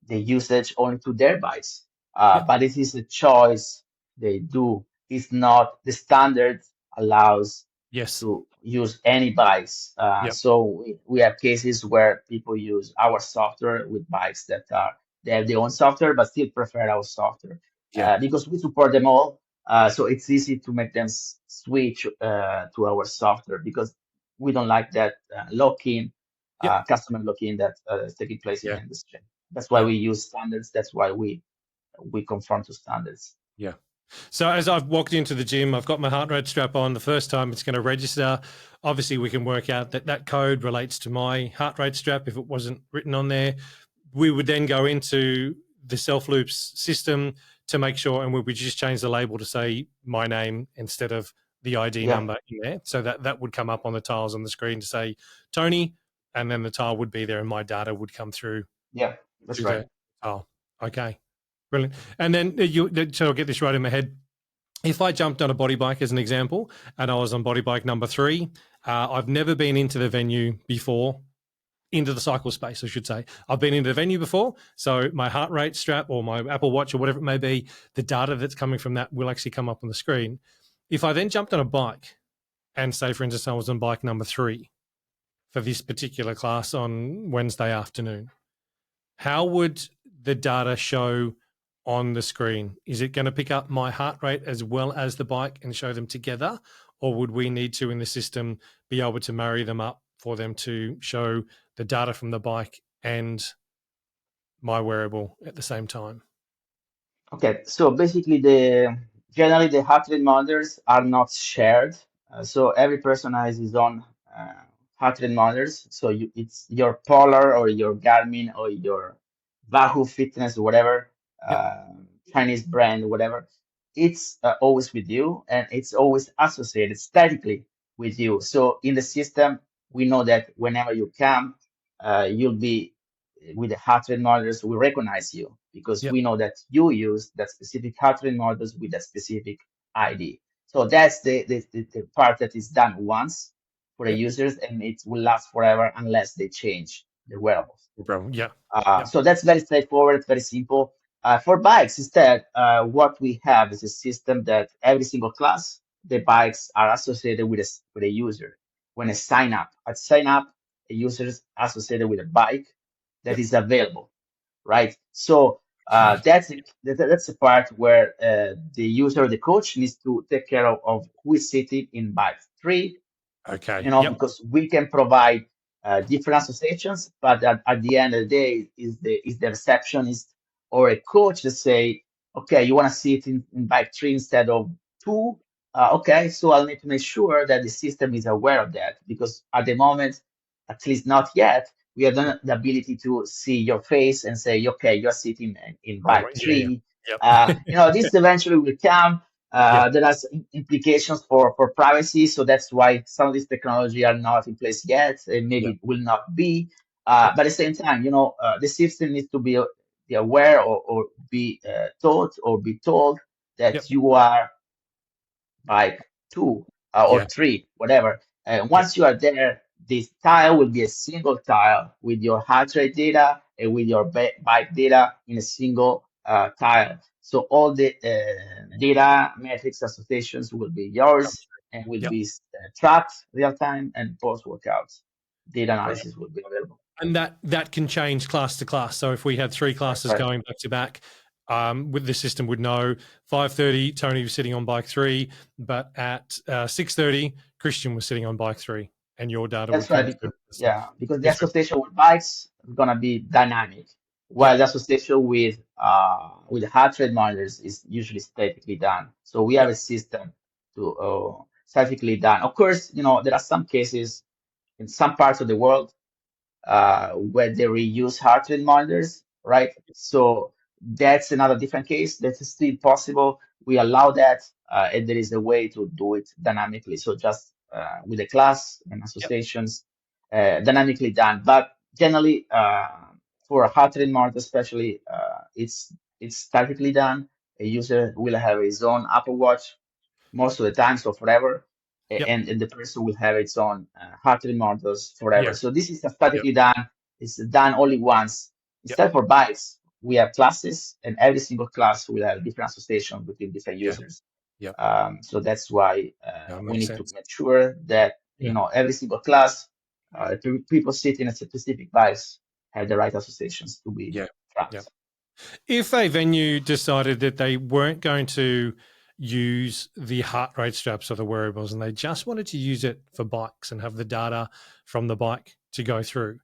usage only to their bikes. Yep. But it is a choice they do. It's not the standard allows Yes. to use any bikes. Yep. So we have cases where people use our software with bikes they have their own software but still prefer our software Yep. because we support them all. So it's easy to make them switch to our software because we don't like that lock-in customer lock-in that is taking place in Yeah. the industry. That's why Yeah. we use standards. That's why we conform to standards. Yeah. So as I've walked into the gym, I've got my heart rate strap on. The first time it's going to register. Obviously, we can work out that that code relates to my heart rate strap if it wasn't written on there. We would then go into the Selfloops system to make sure, and we would just change the label to say my name instead of the ID Yeah, number in there. So that would come up on the tiles on the screen to say Tony, and then the tile would be there and my data would come through yeah, that's to right. the tile. Okay, brilliant. And then so I'll get this right in my head. If I jumped on a body bike as an example, and I was on body bike number 3, I've never been into the venue before, into the cycle space, I should say. I've been into the venue before, so my heart rate strap or my Apple Watch or whatever it may be, the data that's coming from that will actually come up on the screen. If I then jumped on a bike and say, for instance, I was on bike number 3 for this particular class on Wednesday afternoon, how would the data show on the screen? Is it going to pick up my heart rate as well as the bike and show them together? Or would we need to, in the system, be able to marry them up for them to show the data from the bike and my wearable at the same time? Okay, so basically, generally the heart rate monitors are not shared. So every person has his own heart rate monitors. So it's your Polar or your Garmin or your Wahoo Fitness, whatever Yep. Chinese brand, whatever. It's always with you, and it's always associated statically with you. So in the system, we know that whenever you come, you'll be with the heart rate monitors. We recognize you because Yep. we know that you use that specific heart rate monitors with that specific ID. So that's the part that is done once for the Yep. users, and it will last forever unless they change the wearables. Yeah. Yep. So that's very straightforward, very simple. For bikes, instead, what we have is a system that every single class, the bikes are associated with a user. When I sign up, a user is associated with a bike that Yep. is available, right? So Okay. that's the part where the user, the coach, needs to take care of who is sitting in bike 3, Okay. Yep. because we can provide different associations, but at the end of the day, is the receptionist or a coach to say, okay, you want to sit in bike 3 instead of 2. Okay, so I'll need to make sure that the system is aware of that, because at the moment, at least not yet, we have the ability to see your face and say, okay, you're sitting in All bike right. Yeah. 3. Yep. This eventually will come. Yep. There are some implications for privacy, so that's why some of these technology are not in place yet, and Yep. maybe will not be. Yep. But at the same time, the system needs to be aware, or be taught or be told Yep. that you are bike 2 or Yeah. 3, whatever. Yep. Once you are there, this tile will be a single tile with your heart rate data and with your bike data in a single tile. So all the data, metrics, associations will be yours and will Yep. be tracked real time, and post workouts data Right. analysis will be available. And that can change class to class. So if we had 3 That's classes right. going back to back, with the system would know 5:30 Tony was sitting on bike 3, but at 6:30 Christian was sitting on bike 3, and your data would That's right. come through. Because, yeah, because the That's right. association with bikes is gonna be dynamic, while Yep. the association with heart rate monitors is usually statically done. So we have Yep. a system to statically done. Of course, there are some cases in some parts of the world where they reuse heart rate monitors, right? So that's another different case. That's still possible. We allow that, and there is a way to do it dynamically. So just with the class and Yep. associations, dynamically done. But generally, for a heart rate monitor, especially, it's statically done. A user will have his own Apple Watch most of the time, so forever. Yep. And the person will have its own heart rate monitors forever. Yeah. So this is Yep. statically done. It's done only once. Yep. Instead, for bikes, we have classes, and every single class will have different association between different Yeah. users. Yep. So that's why That we makes need to sense. make sure that Yeah. every single class, people sitting at specific bikes have the right associations to be Yeah. tracked. Yep. If a venue decided that they weren't going to use the heart rate straps or the wearables and they just wanted to use it for bikes and have the data from the bike to go through,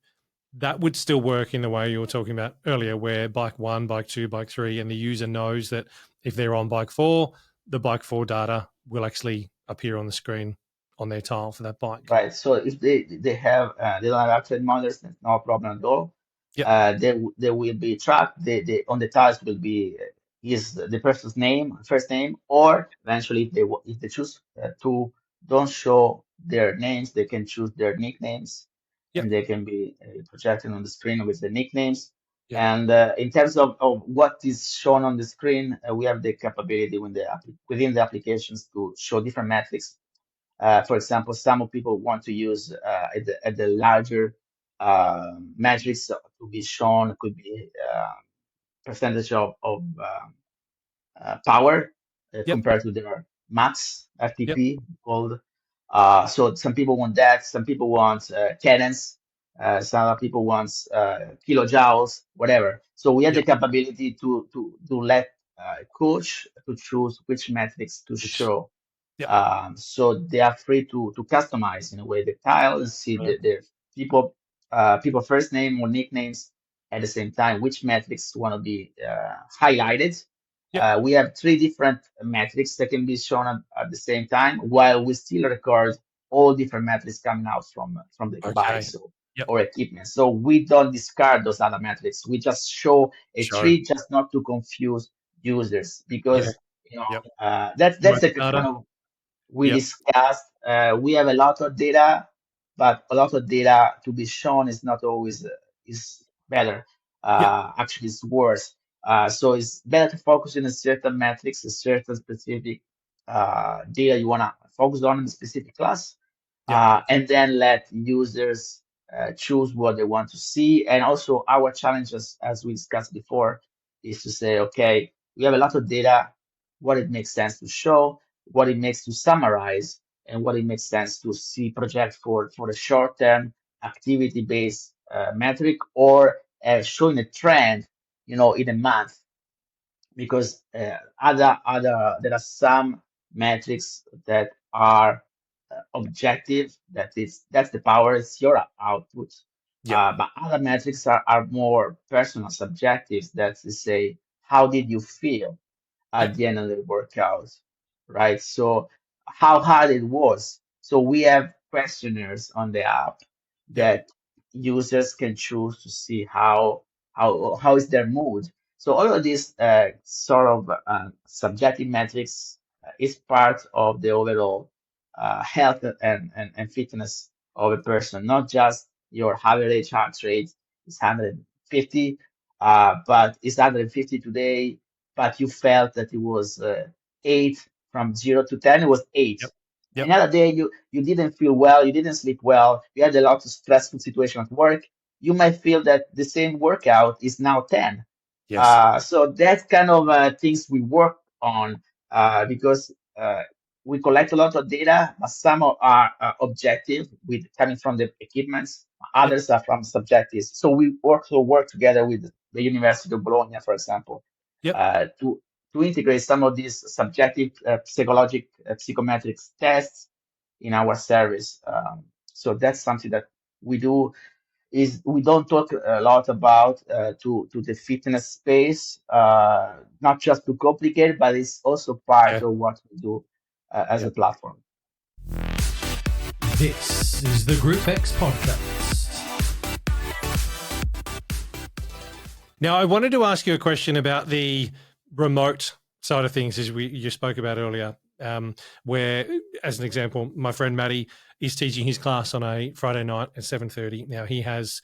that would still work in the way you were talking about earlier, where bike 1, bike 2, bike 3, and the user knows that if they're on bike 4, the bike 4 data will actually appear on the screen on their tile for that bike. Right. So if they don't have actual models, that's no problem at all. Yep. They will be tracked. They on the tiles will be is the person's name, first name, or eventually if they choose to don't show their names, they can choose their nicknames, Yep. and they can be projected on the screen with the nicknames. Yep. And in terms of what is shown on the screen, we have the capability within the applications to show different metrics. For example, some people want to use at the larger metrics to be shown, could be percentage of power Yep. compared to their max Yep. FTP called. So some people want that. Some people want cadence. Some other people want kilojoules, whatever. So we have the Yep. capability to let coach to choose which metrics to Which, show. yep. So they are free to customize in a way the tile and see their people people first name or nicknames at the same time, which metrics want to be highlighted. Yep. We have three different metrics that can be shown at the same time, while we still record all different metrics coming out from the Okay. device Yep. or equipment. So we don't discard those other metrics. We just show a Show. tree just not to confuse users because Yep. that's Much the data. kind of we Yep. discussed. We have a lot of data, but a lot of data to be shown is not always is better. Yep. Actually, it's worse. So it's better to focus on a certain metrics, a certain specific data you want to focus on in a specific class, Yep. and then let users choose what they want to see. And also, our challenges, as we discussed before, is to say, okay, we have a lot of data, what it makes sense to show, what it makes to summarize, and what it makes sense to see project for the short term activity based metric or showing a trend, in a month. Because other there are some metrics that are objective, that's the power, it's your output. Yep. But other metrics are more personal, subjective, that's to say, how did you feel at Yep. the end of the workout, right? So how hard it was. So we have questionnaires on the app Yep. that users can choose to see how is their mood. So all of these sort of subjective metrics is part of the overall health and fitness of a person, not just your average heart rate is 150, but it's 150 today, but you felt that it was 8 from 0 to 10, it was 8. Yep. Yep. Another day, you didn't feel well, you didn't sleep well, you had a lot of stressful situation at work. You might feel that the same workout is now 10. Yes. So that's kind of things we work on because we collect a lot of data, but some are objective with coming from the equipments, Yep. others are from subjective. So we also work together with the University of Bologna, for example, Yep. To integrate some of these subjective psychologic psychometrics tests in our service. So that's something that we do. Is we don't talk a lot about to the fitness space, not just to complicate, but it's also part Yeah. of what we do as a Yep. platform. This is the GROUPEX podcast. Now, I wanted to ask you a question about the remote side of things, as you spoke about earlier, where, as an example, my friend Matty is teaching his class on a Friday night at 7:30. Now, he has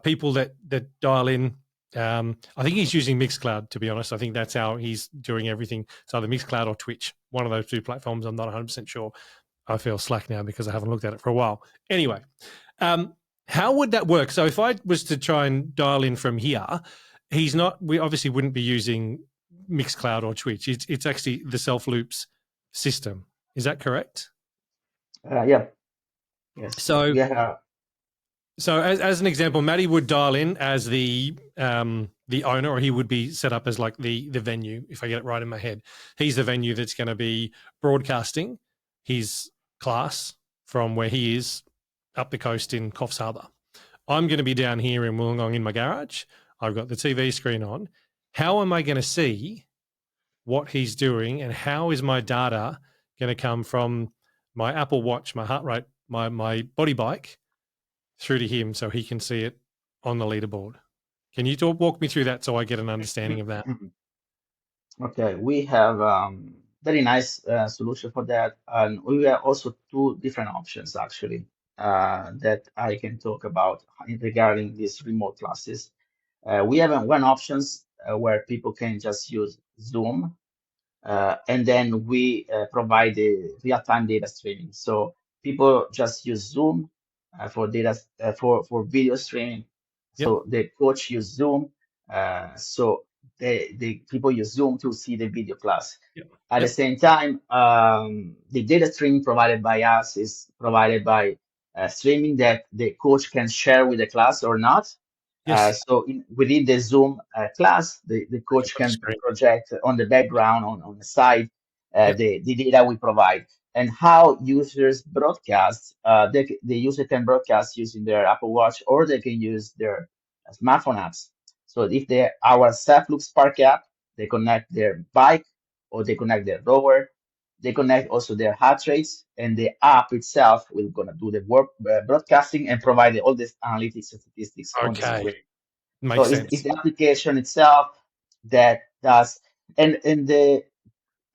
people that dial in. I think he's using Mixcloud, to be honest. I think that's how he's doing everything. It's either Mixcloud or Twitch, one of those two platforms. I'm not 100% sure. I feel slack now because I haven't looked at it for a while. Anyway, how would that work? So if I was to try and dial in from here, we obviously wouldn't be using Mixcloud or Twitch. It's actually the Selfloops system. Is that correct? Yeah. Yes. So, Yeah. so as an example, Matty would dial in as the owner, or he would be set up as like the venue, if I get it right in my head. He's the venue that's going to be broadcasting his class from where he is up the coast in Coffs Harbour. I'm going to be down here in Wollongong in my garage. I've got the TV screen on. How am I going to see what he's doing, and how is my data going to come from my Apple Watch, my heart rate, my body bike through to him so he can see it on the leaderboard? Can you walk me through that so I get an understanding of that? Okay, we have very nice solution for that, and we have also two different options actually that I can talk about regarding these remote classes. We have one options where people can just use Zoom, and then we provide the real-time data streaming. So people just use Zoom for data for video streaming. Yep. So the coach use Zoom. So the people use Zoom to see the video class. Yep. At the Yep. same time, the data streaming provided by us is provided by streaming that the coach can share with the class or not. Yes. Within the Zoom class, the coach On the can screen. project on the background, on the side, Yep. the data we provide. And how users broadcast, the user can broadcast using their Apple Watch, or they can use their smartphone apps. So if they our Selfloops Spark app, they connect their bike or they connect their rower, they connect also their heart rates, and the app itself will gonna do the work broadcasting and provide all these analytics and statistics on the Okay. screen. So Makes it's sense. the application itself that does, and the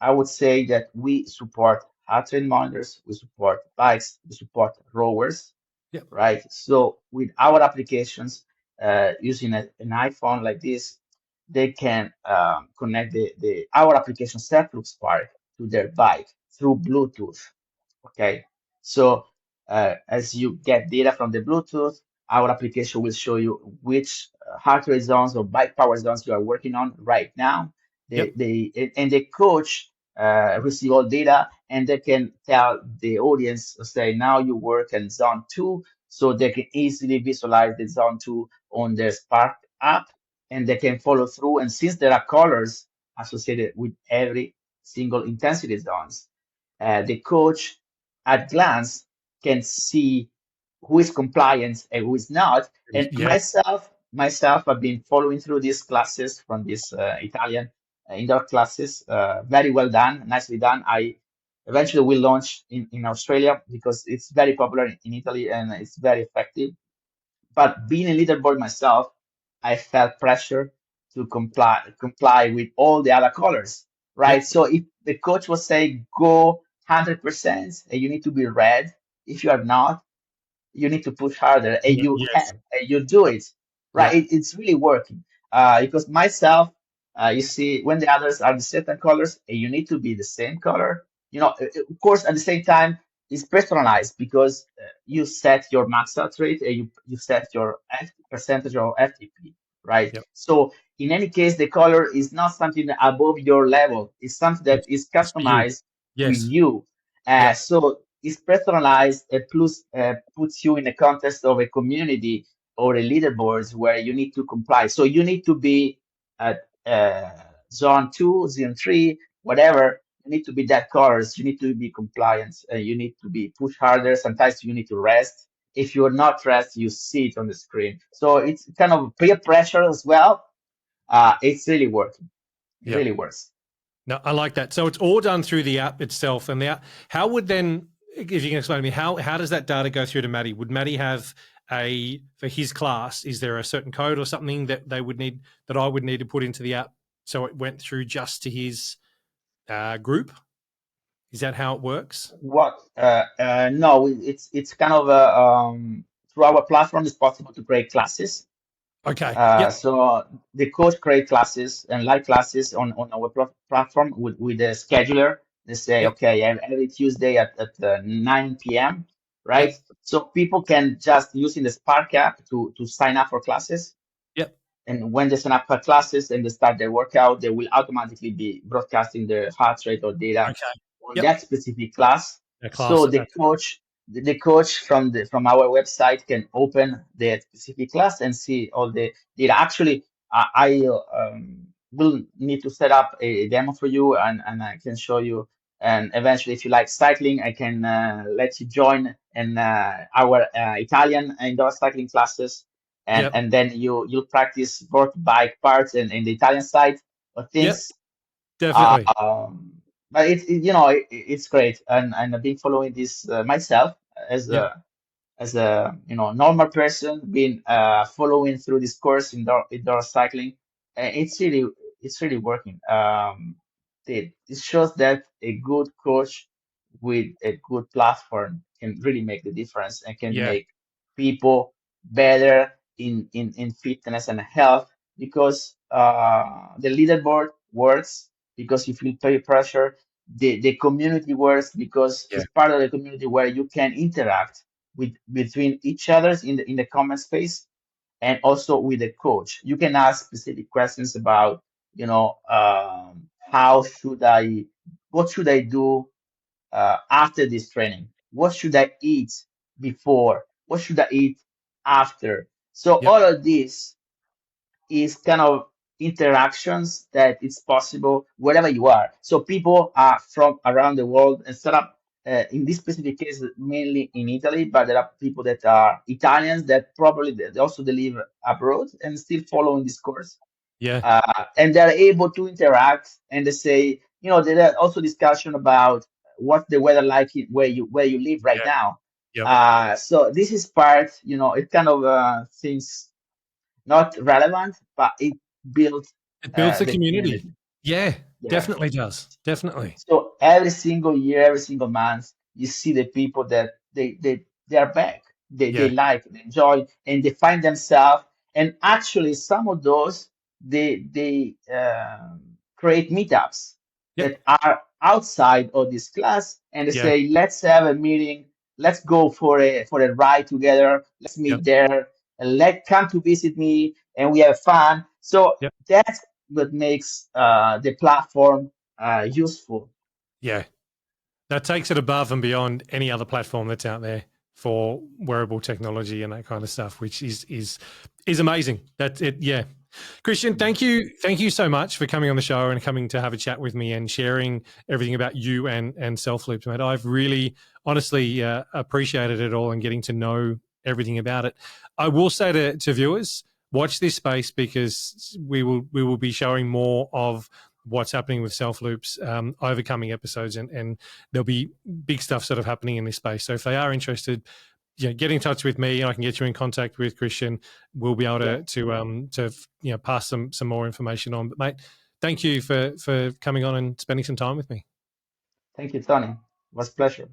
I would say that we support heart rate monitors, we support bikes, we support rowers, Yep. right? So with our applications, using an iPhone like this, they can connect the our application Selfloop Spark to their bike through Bluetooth. Okay, so as you get data from the Bluetooth, our application will show you which heart rate zones or bike power zones you are working on right now. Yep. And the coach receive all data, and they can tell the audience, say now you work in zone 2, so they can easily visualize the zone 2 on their Spark app, and they can follow through. And since there are colors associated with every single intensity zones, the coach at glance can see who is compliant and who is not. And Yeah. myself, I've been following through these classes from this Italian indoor classes. Very well done, nicely done. I eventually will launch in Australia because it's very popular in Italy and it's very effective. But being a leaderboard myself, I felt pressure to comply with all the other colors, right? Yep. So if the coach was saying go 100% and you need to be red, if you are not, you need to push harder, and you Yes. can, and you do Yep. it, right? Yep. It's really working. Because myself, you see, when the others are the certain colors, and you need to be the same color, of course, at the same time, it's personalized because you set your max out rate and you set your percentage of FTP, right? Yep. So in any case, the color is not something above your level. It's something that is It's for you. customized to Yes. you. Yep. So it's personalized, plus puts you in the context of a community or a leaderboards where you need to comply. So you need to be at zone 2, zone 3, whatever. You need to be that colors. You need to be compliant. You need to be push harder. Sometimes you need to rest. If you're not rest, you see it on the screen. So it's kind of peer pressure as well. It's really working. It Yep. really works. No, I like that. So it's all done through the app itself, and the app. How would then, if you can explain to me, how does that data go through to Matty? Would Matty have for his class? Is there a certain code or something that they would need that I would need to put into the app so it went through just to his group? Is that how it works? What? No, it's kind of through our platform. It's possible to create classes. Okay. Yep. So the coach create classes and live classes on our platform with the scheduler. They say, Yep. okay, every Tuesday at 9 p.m. Right? Yep. So people can just using the Spark app to sign up for classes. Yep. And when they sign up for classes and they start their workout, they will automatically be broadcasting their heart rate or data Okay. on Yep. that specific class. A So class. the coach from our website can open the specific class and see all the data. Actually, I will need to set up a demo for you, and I can show you. And eventually, if you like cycling, I can let you join and our Italian indoor cycling classes, Yep. and then you practice both bike parts and the Italian side of Yep. things. Definitely. But it's great, and I've been following this myself as Yep. a normal person, been following through this course indoor cycling. It's really working. It shows that a good coach with a good platform can really make the difference and can Yeah. make people better in fitness and health, because the leaderboard works because you feel peer pressure. The community works because Yeah. it's part of the community where you can interact between each others in the comment space, and also with the coach. You can ask specific questions about, how should I, what should I do after this training? What should I eat before? What should I eat after? So Yep. all of this is kind of interactions that it's possible wherever you are. So people are from around the world and set up, in this specific case, mainly in Italy, but there are people that are Italians that probably they also they live abroad and still following this course. Yeah. And they're able to interact, and they say, there are also discussion about what's the weather like where you live right Yeah. now. Yep. So this is part, it kind of things not relevant, but it builds It builds the the community. community. Yeah. Yeah. Definitely does. Definitely. So every single year, every single month, you see the people that they are back. They Yeah. like, they enjoy, and they find themselves. And actually, some of those they create meetups Yep. that are outside of this class, and they Yeah. say, let's have a meeting. Let's go for a ride together. Let's Yep. meet there, and let come to visit me, and we have fun. So Yep. that's what makes the platform useful. Yeah. That takes it above and beyond any other platform that's out there for wearable technology and that kind of stuff, which is amazing. That's it. Yeah. Christian, thank you so much for coming on the show and coming to have a chat with me and sharing everything about you and Selfloops, mate. I've really honestly appreciated it all and getting to know everything about it. I will say to viewers, watch this space, because we will be showing more of what's happening with Selfloops over coming episodes, and there'll be big stuff sort of happening in this space. So if they are interested, get in touch with me, and I can get you in contact with Christian. We'll be able Yeah. to pass some more information on. But mate, thank you for coming on and spending some time with me. Thank you, Tony. It was a pleasure.